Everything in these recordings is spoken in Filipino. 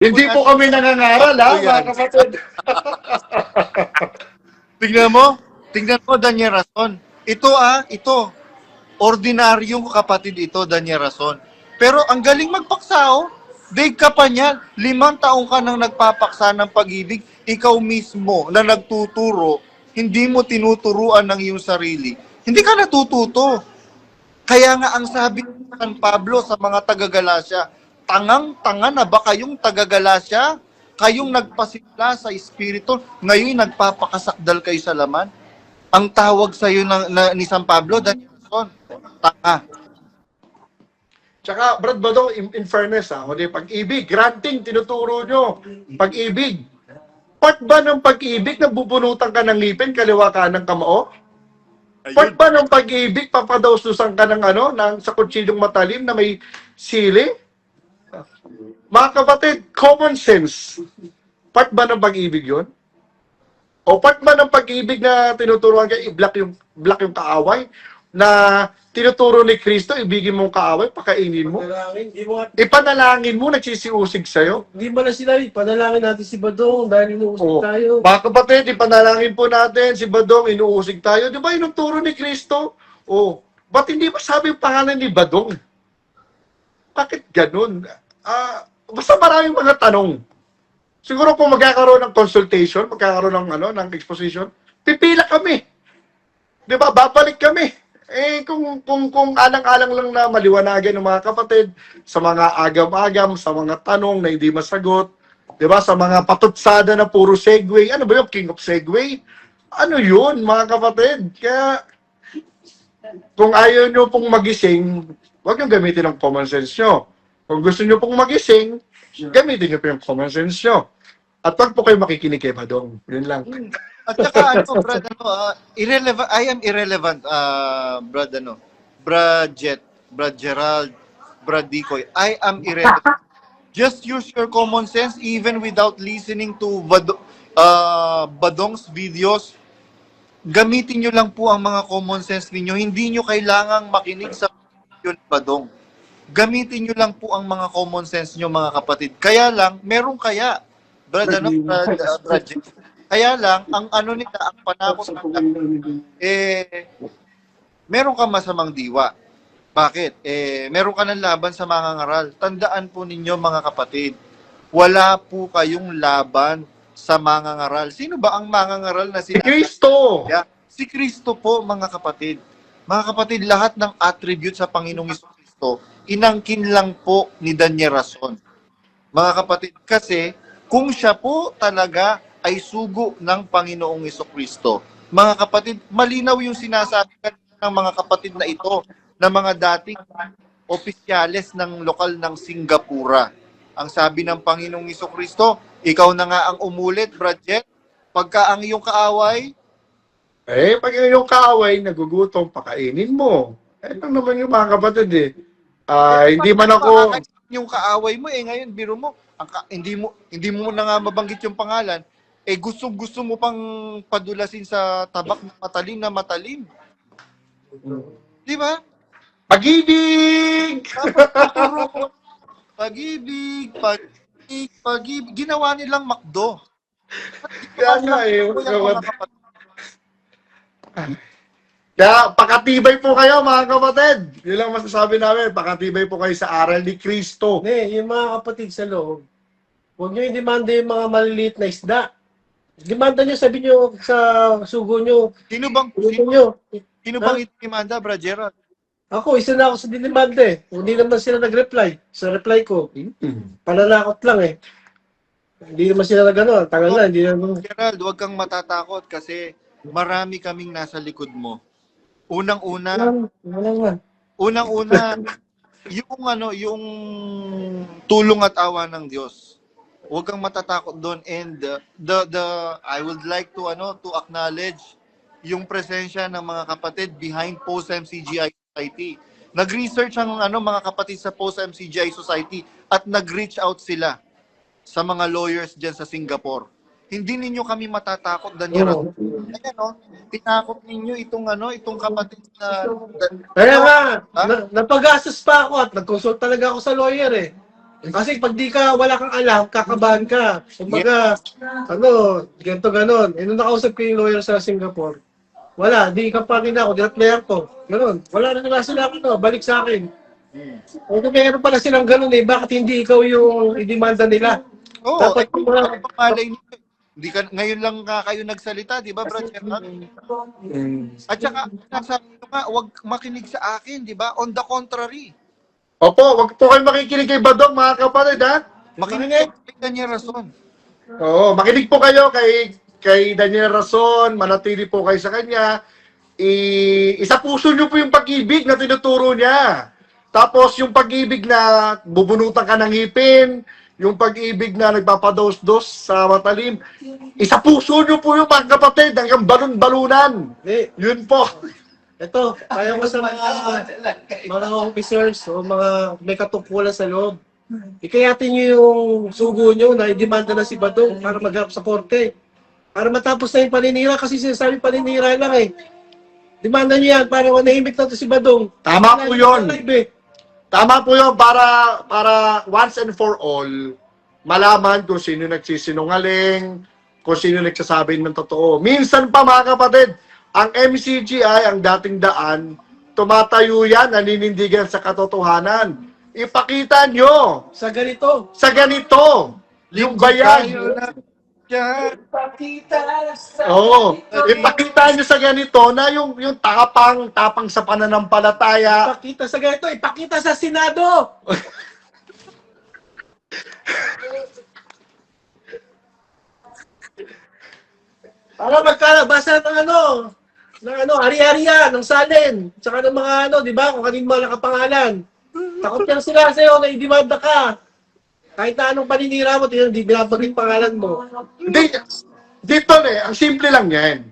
Hindi po kami nangangaral, ha, mga kapatid. Tingnan mo, Daniel Rason. Ito, ordinaryong kapatid ito, Daniel Rason. Pero ang galing magpaksa, oh. Daig ka pa niyan. 5 taong ka nang nagpapaksa ng pag-ibig. Ikaw mismo na nagtuturo, hindi mo tinuturuan ng iyong sarili. Hindi ka natututo. Kaya nga ang sabi ni San Pablo sa mga taga-Galasya, tangang-tanga na ba kayong taga-Galasya? Kayong nagpasimula sa Espiritu, ngayon nagpapakasakdal kayo sa laman? Ang tawag sa iyo ni San Pablo, Daniel Rason, tanga. Tsaka, Brad Badong, in fairness, ha, kundi pag-ibig, granting, tinuturo nyo, pag-ibig. Part ba ng pag-ibig na bubunutan ka ng ngipin, kaliwa ka ng kamao? Part ba ng pag-ibig, papadaususan ka ng sa kutsilong matalim na may sili? Mga kapatid, common sense. Part ba ng pag-ibig yun? O part ba ng pag-ibig na tinuturuan ka, i-block yung kaaway? Na tinuturo ni Kristo, ibigin mong kaaway, pakainin mo? Ipanalangin mo, nagsisiusig sa'yo? Hindi ba na sinabi, panalangin natin si Badong dahil inuusig tayo. Mga kapatid, ipanalangin po natin si Badong, inuusig tayo. Di ba inuturo ni Kristo? Ba't hindi ba sabi yung pangalan ni Badong? Bakit ganun? Basta maraming mga tanong. Siguro kung magkakaroon ng consultation, magkakaroon ng exposition, pipila kami. Di ba? Babalik kami. Kung alang-alang lang na maliwanagan ng mga kapatid sa mga agam-agam, sa mga tanong na hindi masagot, di ba? Sa mga patutsada na puro segue. Ano ba yung king of segue? Ano yun, mga kapatid? Kaya, kung ayaw nyo pong magising, huwag nyo gamitin ang common sense nyo. Kung gusto nyo pong magising, gamitin nyo po yung common sense nyo. At wag po kayo makikinig kay Badong. Yun lang. At saka Brad, irrelevant, I am irrelevant, Brad, Brad Jet, Brad Gerald, Brad Dicoy, I am irrelevant. Just use your common sense even without listening to Badong's videos. Gamitin nyo lang po ang mga common sense ninyo. Hindi nyo kailangang makinig sa video ni Badong. Gamitin nyo lang po ang mga common sense nyo, mga kapatid. Kaya lang, meron kaya, Brad Jet. Kaya lang, ang nila, ang panakot nila, meron ka masamang diwa. Bakit? Meron ka ng laban sa mga ngaral. Tandaan po ninyo, mga kapatid, wala po kayong laban sa mga ngaral. Sino ba ang mga ngaral na Si Kristo! Si Kristo po, mga kapatid. Mga kapatid, lahat ng attribute sa Panginoong Kristo, inangkin lang po ni Daniel Rason. Mga kapatid, kasi kung siya po talaga ay sugo ng Panginoong Kristo. Mga kapatid, malinaw yung sinasabi ng mga kapatid na ito, na mga dating opisyales ng lokal ng Singapura. Ang sabi ng Panginoong Kristo, ikaw na nga ang umulit, Brad Jet, pagka ang iyong kaaway, pag yung kaaway, nagugutom, pakainin mo. Lang naman yung mga kapatid hindi man ako... Yung kaaway mo, ngayon, biro mo, hindi mo na nga mabanggit yung pangalan, gusto mo pang padulasin sa tabak na matalim. Di ba? Pag-ibig! Pag-ibig. Ginawa nilang McDo. Kaya nga Kaya pakatibay po kayo, mga kapatid. Yun lang masasabi namin. Pakatibay po kayo sa aral ni Kristo. Yung mga kapatid sa loob, huwag nyo i-demanda yung mga maliliit na isda. Demanda nyo, sabi nyo sa sugo nyo. Sino bang i-demanda, Brad Gerald? Ako, isa na ako sa dinimanda Hindi naman sila nag-reply. Sa reply ko, pananakot lang Hindi naman sila nag-ano. Tagal na, hindi naman. Gerald, huwag kang matatakot kasi marami kaming nasa likod mo. Unang-una, yung tulong at awa ng Diyos. Huwag kang matatakot doon, and I would like to acknowledge yung presensya ng mga kapatid behind Post MCGI Society. Nag-research ang mga kapatid sa Post MCGI Society at nag-reach out sila sa mga lawyers diyan sa Singapore. Hindi ninyo kami matatakot, Daniel. Ayan, tinakot ninyo itong kapatid na... Kaya nga, napagastos pa ako at nag-consult talaga ako sa lawyer Kasi pag di ka, wala kang alam, kakabahan ka. Kumbaga, ganito ganon. Nung nakausap ko yung lawyer sa Singapore, wala, di ka pa rin ako, dinat-player ko. Ganon. Wala na nga sila, balik sa akin. Kung meron pala silang ganon bakit hindi ikaw yung idemanda nila? Oo, Dapat malay nyo, hindi ka, ngayon lang kayo nagsalita, di ba, Brad Gerald? At saka, nasabi nyo nga, huwag makinig sa akin, di ba? On the contrary, Opo, wag po kayo makikinig kay Badong, mga kapatid, ha? makinig kay Daniel Rason. Oo, makinig po kayo kay Daniel Rason, manatili po kayo sa kanya. Isa puso nyo po yung pag-ibig na tinuturo niya. Tapos yung pag-ibig na bubunutan ka ng ngipin, yung pag-ibig na nagpapados-dos sa matalim, isa puso nyo po yung mga kapatid, hanggang balon-balunan. Yun po. ito, tayo ko sa mga officers o mga may katungkulan sa loob. Ikayatin nyo yung sugo nyo na idemanda na si Badong para magharap sa korte. Para matapos na yung paninira kasi sinasabi paninira lang Demanda nyo yan para manahimik na to si Badong. Tama po yun. Tama po yun para once and for all, malaman kung sino nagsisinungaling, kung sino nagsasabi ng totoo. Minsan pa mga kapatid, ang MCGI, ang dating daan, tumatayo yan, naninindigan sa katotohanan. Ipakita nyo Sa ganito. sa ganito, yung bayan. Oo. Ipakita nyo sa ganito na yung tapang sa pananampalataya. Ipakita sa ganito. Ipakita sa Senado. Para magkalabasa ng ari-arian, ng salin, tsaka ng mga di ba, kung kanino mga nakapangalan. Takot yan sila sa'yo na idemanda ka. Kahit na anong paninira mo, hindi binabagin pangalan mo. Hindi, dito ang simple lang yan.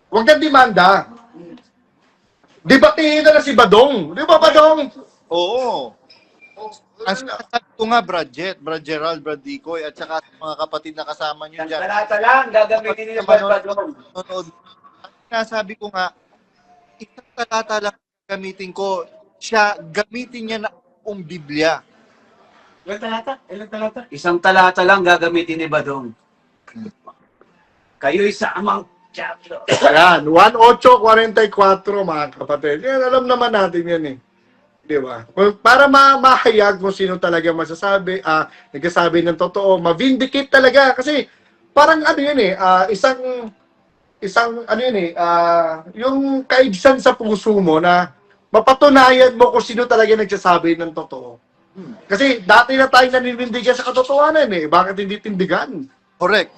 Huwag kang demanda. Debatehin na si Badong. Di ba, Badong? Oo. Ang sinasabi ko nga, Brad Gerald, Brad Dicoy, at saka mga kapatid na kasama nyo dyan. Talata lang, gagamitin nila Badong. Ang sinasabi ko nga, isang talata lang gamitin ko, gamitin niya na ang Biblia. Ilang talata? Isang talata lang gagamitin ni Badong. Kayo'y sa amang chapter. Yan, 1844 mga kapatid. Yan, alam naman natin yan Di ba? Para mahayag kung sino talaga nagsasabi ng totoo, ma-vindicate talaga. Kasi parang yung kaibsan sa puso mo na mapatunayan mo kung sino talaga nagsasabi ng totoo. Kasi dati na tayo naninindigan sa katotohanan Bakit hindi tindigan? Correct.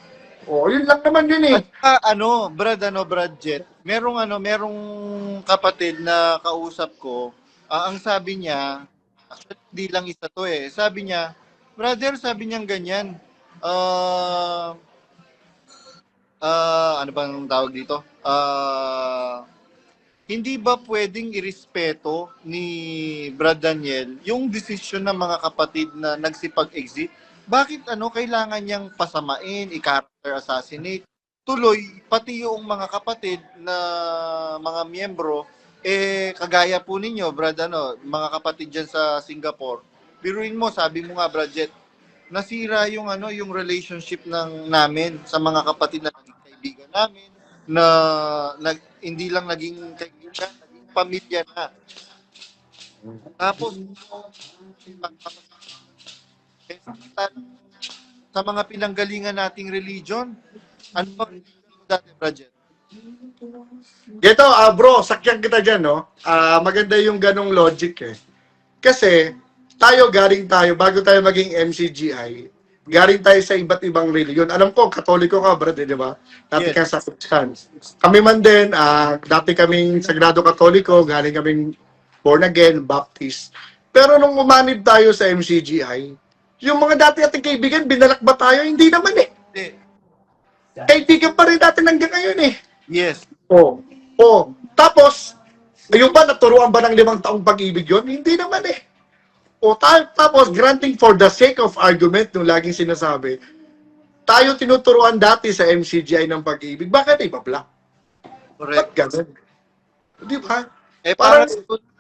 Yun lang naman yun At Brad Jet, merong kapatid na kausap ko, ang sabi niya, actually, hindi lang isa to sabi niya, brother, sabi niya ganyan, ano bang tawag dito? Hindi ba pwedeng irespeto ni Brad Daniel yung desisyon ng mga kapatid na nagsipag-exit? Bakit kailangan niyang pasamain, i-character assassinate? Tuloy, pati yung mga kapatid na mga miyembro, kagaya po ninyo, Brad, mga kapatid dyan sa Singapore, biruin mo, sabi mo nga, Brad Jet, nasira yung relationship namin sa mga kapatid na naging kaibigan namin, na hindi lang naging kaibigan, naging pamilya na. Tapos, sa mga pinanggalingan nating religion, ano ba dati, Brad Jet? Ito, bro, sakyan kita dyan, maganda yung ganong logic Kasi, galing tayo, bago tayo maging MCGI, galing tayo sa iba't ibang religion. Alam ko, Katoliko ka, brad, di ba? Dati ka sa Christian. Kami man din, dati kaming Sagrado Katoliko, galing kaming born again, Baptist. Pero nung umanib tayo sa MCGI, yung mga dati ating kaibigan, binalak ba tayo? Hindi naman Kaibigan pa rin natin hanggang ngayon Yes. Tapos, ayun ba, naturuan ba ng 5 taong pag-ibig yun? Hindi naman tapos, granting for the sake of argument, nung laging sinasabi, tayo tinuturuan dati sa MCGI ng pag-ibig, bakit iba-block? Correct. Ba't ganun? Di ba?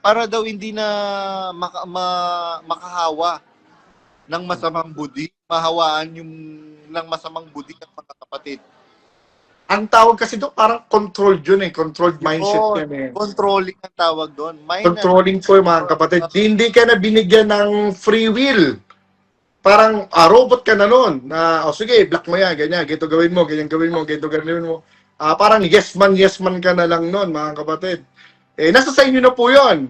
Para daw hindi na makahawa ng masamang budi, mahawaan yung ng masamang budi ng mga kapatid. Ang tawag kasi doon, parang controlled yun eh. Controlled mindset Yun, yan eh. controlling ang tawag doon. Controlling po yung mga kapatid. Hindi ka na binigyan ng free will. Parang robot ka na nun. Na, sige, block mo yan, ganyan, ganito gawin mo, ganyan gawin mo, ganito gawin mo. Parang yes man ka na lang nun, mga kapatid. Nasa sa inyo na po yun.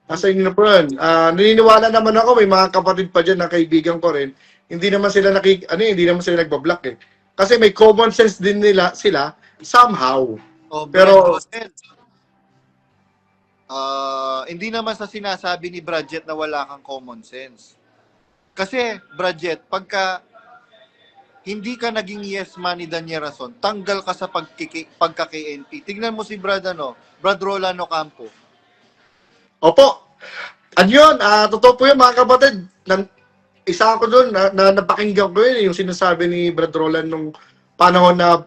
Nasa inyo na po yun. Naniniwala naman ako, may mga kapatid pa dyan na kaibigan ko rin. Hindi naman sila hindi naman sila nagbablock eh. Kasi may common sense din sila somehow. Pero hindi naman sa sinasabi ni Bradjet na wala kang common sense. Kasi, Bradjet, pagka hindi ka naging yes man ni Daniel Rason, tanggal ka sa pagka-KNP. Tignan mo si Brad Rolando Campo. Opo. Ano yun? Totoo po yun, mga kapatid. Isa ako doon na napakinggan ko yun, yung sinasabi ni Brad Roland nung panahon na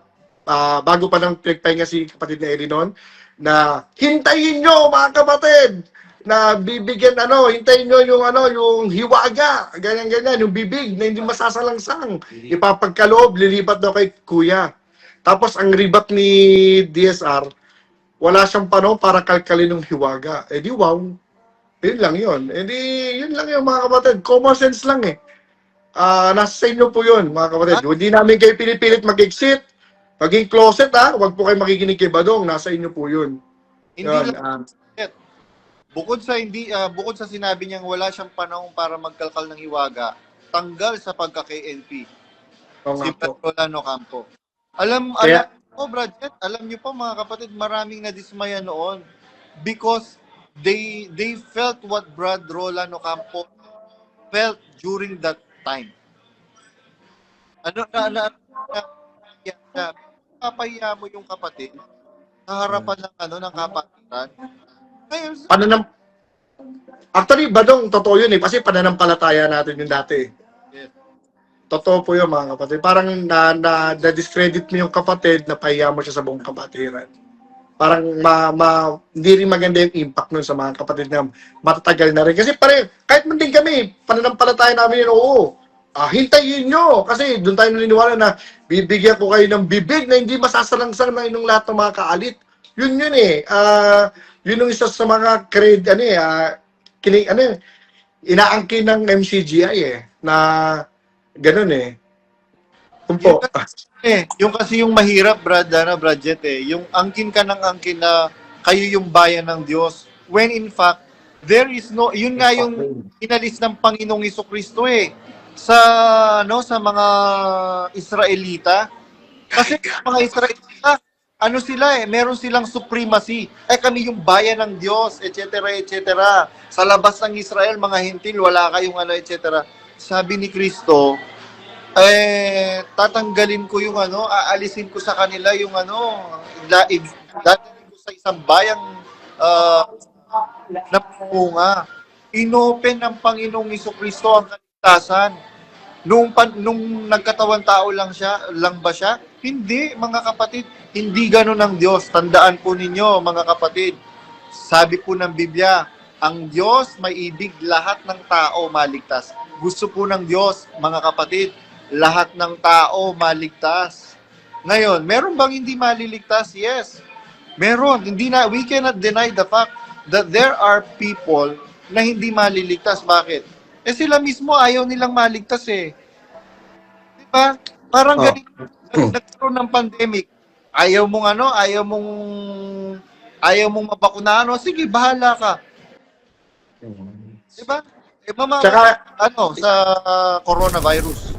bago pa nang pinagpahinga si kapatid na Elinon, na hintayin nyo, mga kapatid, na bibigyan, hintayin nyo yung hiwaga, ganyan, yung bibig na hindi masasalangsang. Ipapagkaloob, lilipat daw kay kuya. Tapos ang ribat ni DSR, wala siyang panahon para kalkalin ng hiwaga. Di wow. Yun lang yun. Yun lang yun, mga kapatid. Common sense lang eh. Nasa sa inyo po yun, mga kapatid. Hindi namin kayo pinipilit mag-exit, maging closet Huwag po kayo makikinig kay Badong. Nasa inyo po yun. Hindi Yun, lang bukod sa sinabi niyang wala siyang panahon para magkalkal ng hiwaga, tanggal sa pagka-KNP. Oo Si nga po. Brad Rolando Campo. Bradjet, alam niyo po mga kapatid, maraming nadismaya noon because they felt what Brad Rolando Campo felt during that time. Papahiya mo yung kapatid sa harapan ng kapatiran. Ngayon, Actually, Badong, totoo yun eh. Kasi pananampalataya natin yung dati. yes. Totoo po yun, mga kapatid. Parang na-discredit mo yung kapatid, napahiya mo siya sa buong kapatiran. Parang hindi rin maganda yung impact nun sa mga kapatid na matatagal na rin. Kasi kahit man din kami, pananampalataya namin yun, oo. Hintayin nyo. Kasi doon tayo naniniwala na bibigyan ko kayo ng bibig na hindi masasalangsang na inyong lahat ng mga kaalit. Yun eh. Yun yung isa sa mga inaangkin ng MCGI na ganun eh. Kumpo. Yung kasi yung mahirap, Bradjet yung angkin ka ng angkin na kayo yung bayan ng Diyos. When in fact, there is yun nga yung inalis ng Panginoong Jesucristo sa mga Israelita. Kasi mga Israelita, meron silang supremacy. Kami yung bayan ng Diyos, etc., etc. Sa labas ng Israel, mga hintil, wala kayong etc. Sabi ni Kristo, tatanggalin ko yung aalisin ko sa kanila yung dadalhin ko sa isang bayang na bunga. Inopen ng Panginoong Jesucristo ang kaligtasan. Nung nagkatawan tao lang ba siya? Hindi, mga kapatid. Hindi ganun ang Diyos. Tandaan po ninyo, mga kapatid. Sabi po ng Biblia, ang Diyos may ibig lahat ng tao maligtas. Gusto po ng Diyos, mga kapatid, lahat ng tao maligtas. Ngayon, meron bang hindi maliligtas? Yes. Meron. We cannot deny the fact that there are people na hindi maliligtas. Bakit? Sila mismo ayaw nilang maligtas Diba? Parang ganito, nagkaroon ng pandemic. Ayaw mong mabakunahan. Sige, bahala ka. Diba? Sa coronavirus.